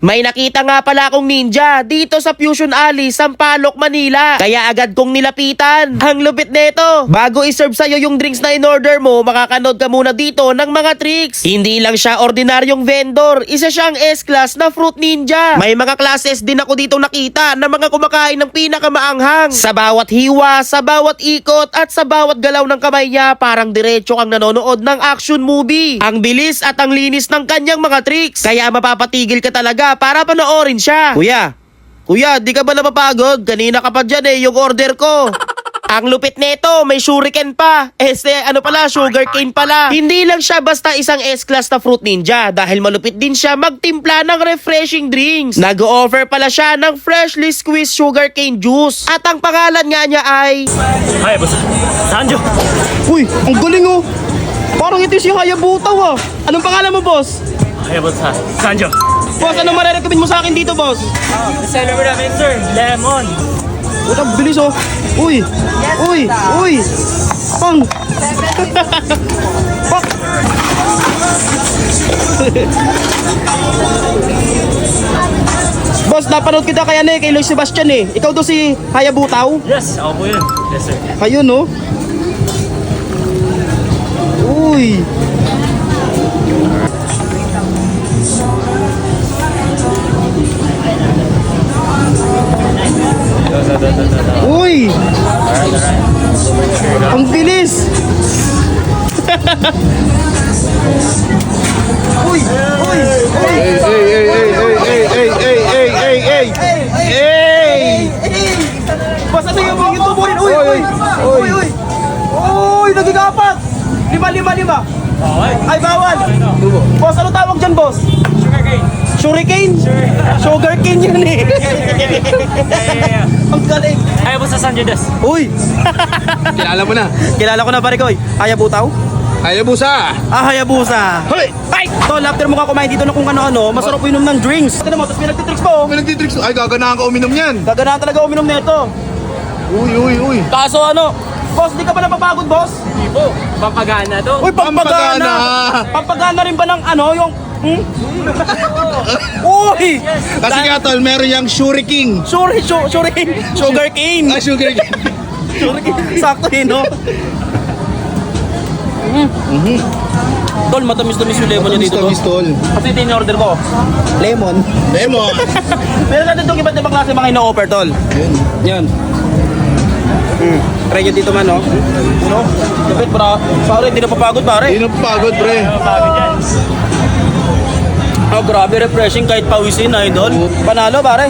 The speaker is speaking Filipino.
May nakita nga pala akong ninja dito sa Fusion Alley, Sampaloc, Manila. Kaya agad kong nilapitan. Ang lupit nito. Bago iserve sa'yo yung drinks na in-order mo, makakanood ka muna dito ng mga tricks. Hindi lang siya ordinaryong vendor. Isa siyang S-class na fruit ninja. May mga classes din ako dito nakita na mga kumakain ng pinakamaanghang. Sa bawat hiwa, sa bawat ikot, at sa bawat galaw ng kamay niya, parang diretso kang nanonood ng action movie. Ang bilis at ang linis ng kanyang mga tricks. Kaya mapapatigil ka talaga para panoorin siya. Kuya, di ka ba napapagod? Kanina ka pa dyan yung order ko. Ang lupit nito, may shuriken pa. Sugar cane pala. Hindi lang siya basta isang S-class na fruit ninja dahil malupit din siya magtimpla ng refreshing drinks. Nag-o-offer pala siya ng freshly squeezed sugar cane juice. At ang pangalan nga niya ay... Hayabusa Sanjo. Uy, ang galing oh. Parang ito si Hayabuta ah. Anong pangalan mo, boss? Hayabusa Sanjo. Boss, anong marerecommend mo sa akin dito, boss? Bestseller mo namin, sir. Lemon. Puta, bilis oh. Uy. Pang. Pak. Boss, napanood kita kay kay Luis Sebastian eh. Ikaw to si Hayabutaw? Yes, ako po yun. Yes, sir. Ayun oh. Uy. Uy! Ang bilis! Uy! Boss, ano yung YouTube mo rin? Uy! Naging apat! Lima. Okay. Ay, bawal! Boss, ano tawag dyan, boss? Sugarcane. Sugarcane? Sugarcane yun eh! Ang galing! Hayabusa Sanjo des. Uy! Kilala mo na. Kilala ko na pare ko eh. Hayabutaw? Hayabusa! Hayabusa! Hoy! Ay! Tol, after mo ka kumain dito ng kung ano-ano, masarap uminom ng drinks. Tignan mo, tapos may nagtitricks po. May nagtitricks. Ay, gaganahan ka uminom yan. Gaganahan talaga uminom nito. Uy. Kaso boss, di ka ba napapagod, boss? Hindi po. Pampagana to. Uy, pampagana! Pampagana rin ba ng yung... Uy! Kasi nga tol, meron yung Shuriking. Sugar cane. Ah, Sugar King. Sakto no? Tol, matamis-tamis yung lemon niya dito. Tamis tol. Kasi ito yung order ko. Lemon. Lemon. Meron natin itong iba't ibang klase mga ino-offer, tol. Yan. Try nyo dito man, no? No? Lupit, pare, hindi na papagod, pare. Hindi na pagod, pre. Pagod yan. Oh, grabe, refreshing kahit pawisin, idol. Panalo, pare.